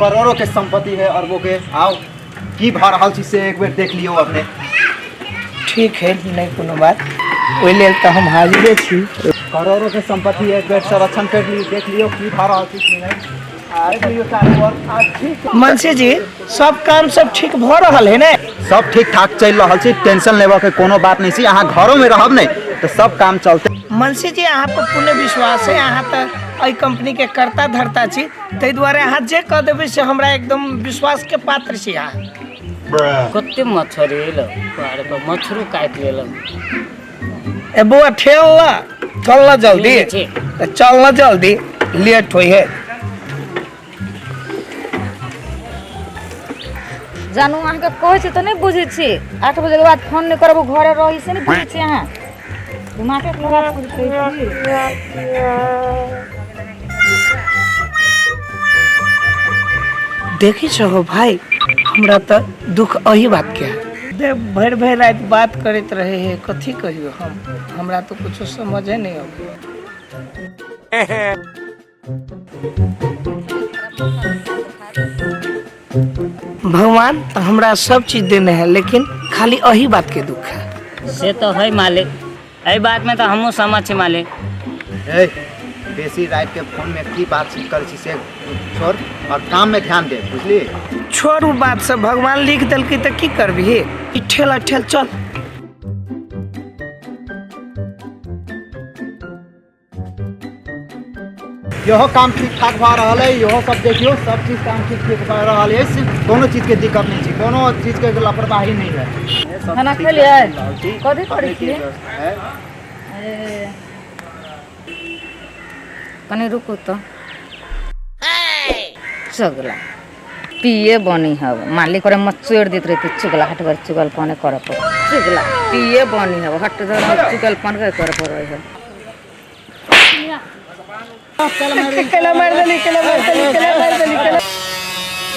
करोड़ों के संपत्ति है, अरबों के। आओ की भा रहा चीज से एक बार देख लियो अपने। ठीक है, नहीं कोनो बात, ओहि लेल तो हम हाजिरे छी। करोड़ों के संपत्ति है, एक बार संरक्षण कर ली, देख लियो की भा रहा चीज में है। देख लियो चारों ओर। ठीक मनसी जी, सब काम सब ठीक भ रहल है ने? सब ठीक ठाक चल रहा है, टेंशन लेवा के कोनो बात नहीं सी। अहाँ घरों में रहब नहीं तो सब काम चलते। मनसी जी, अहाँ पर पूर्ण विश्वास है, अहाँ तो एहि कंपनी के कर्ता धर्ता छी, ताहि दुआरे अहाँ जे कह देबै से हमरा एकदम विश्वास के पात्र छी। अहाँ कते मच्छर एलो, अरे पर मच्छरो काट लेलो। ए बुआ ठेल ला, चल ना जल्दी, चल ना जल्दी, लेट होई है। जानू अहाँ के कहै छी तो नहीं बुझै छी। 8 बजे के बाद फोन नहीं करबो, घरे रही से नहीं बुझै छी। अहाँ दिमाग के लगा पूछै छी। देखी छहो भाई, हमरा तो दुख अही बात के दे भर भर रात बात करते रहे है, कथी कहियो हम, हमरा तो कुछ समझे नहीं आवे। भगवान हमरा सब चीज देने हैं, लेकिन खाली अही बात के दुख है। से तो है मालिक, एहि बात में तो हमहू समझ छी मालिक। ए, बेसी रात के फोन में की बातचीत कर छी से छोड़ और काम में ध्यान दे, बुझली? छोड़ू बात से, भगवान लिख दिलकै तो की करबी? ठेला ठेल चल। यहो काम ठीक ठाक भा रहा है, यहो सब देखियो, सब चीज काम ठीक ठीक भा रहा है, कोनो चीज के दिक्कत नहीं है, कोनो चीज के लापरवाही नहीं है। खाना खा लिया? कथी करै छी? कनी रुको तो। चुगला पिए बनी हब, मालिक करे मत चोर देत रहे, चुगला हट कर चुगल पाने कर पर। चुगला पिए बनी हब, हट कर चुगल पान कर पर है।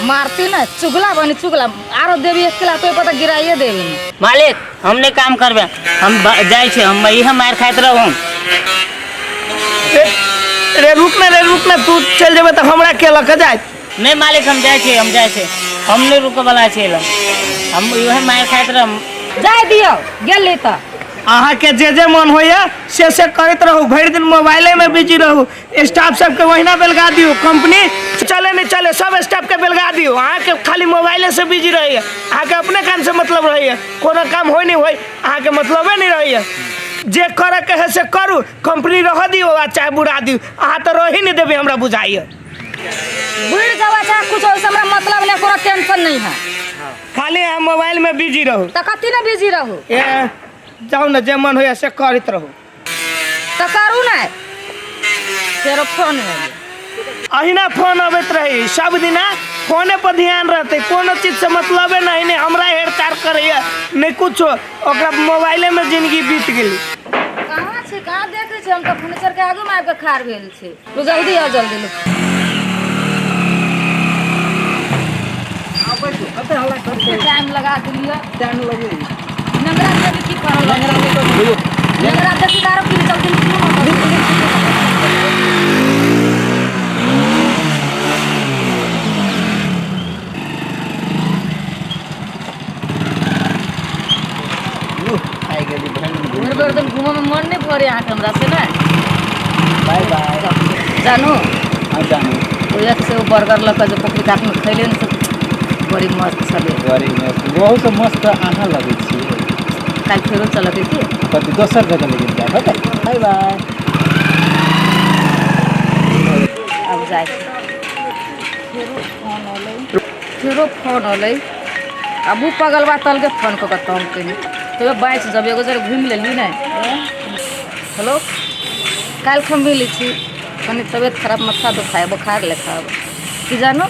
मारती ना चुगला बनी चुगला, आरो देवी एक किला तो पता गिराइए देवी। मालिक हमने काम करबे, हम जाय छे, हम इहे मार खाइत रहूं। रे रुक ना, तू चल जेबे तो हमरा के लक जाय। नहीं मालिक हम जाय छे, हम नहीं रुके वाला छे, हम इहे मार खाइत रह। जाय दियो गेली त अहाँ के जे मन होइए से करते रहू, भर दिन मोबाइले में बिजी रहू। स्टाफ सबके वहीना बेलगा दियो, कंपनी चले नहीं चले सब स्टाफ के बेलगा दियो। अहाँ के खाली मोबाइले से बिजी रहिए, अहाँ के अपने काम से मतलब रहिए, कोनो काम हो नहीं हो, अहाँ के मतलबे नहीं रहिए। जे करे के है से करू, कंपनी रह दियो आ चाहे बुरा दियो, अहाँ तो रही नहीं देबे, हमरा बुझाइए। बुढ़ जावा चाहे कुछ हो, हमरा मतलब नहीं, कोनो टेंशन नहीं है। खाली अहाँ मोबाइल में बिजी रहू। त कथी ना बिजी रहू? जाओ ना, जे मन होइए से करते रहू। त करू ना, तेरो फोन है अहिना फोन अबैत रही, सब दिना फोने पर ध्यान रहते, कोनो चीज से मतलब नहीं, नहीं हमरा हेरचार करे नहीं कुछ, ओकरा मोबाइले में जिंदगी बीत गेली। कहाँ छे, कहाँ देखे छे? हम तो फर्नीचर के आगे में आके खाड़ भेल छे। तू जल्दी आ, जल्दी लो। टाइम लगा दिलियो, टाइम लगे नंगरा देवी की करल, नंगरा देवी दारो की जल्दी आई गेली बहन। घर दिन घूमे में मन नहीं पड़े यहाँ हमरा से ना। Bye bye. जानू हाँ जानू, वो एक से वो बर्गर लगा जो पोखरी काट में खैले न, बड़ी मस्त छले। बड़ी मस्त, बहुत से मस्त अहाँ लगे छी। कल फेरो चलते थी, कभी दोसर जगह लेके जाए। Bye bye. अब जाए फेरो फोन अलै, अब वो पगल बा तल के फोन को तम कनी तो बाइस जब एगो जरे घूम लेली ना। हेलो, कल हम मिली छी, कनी तबियत खराब, माथा दुखाए, बुखार लेखा कि जानो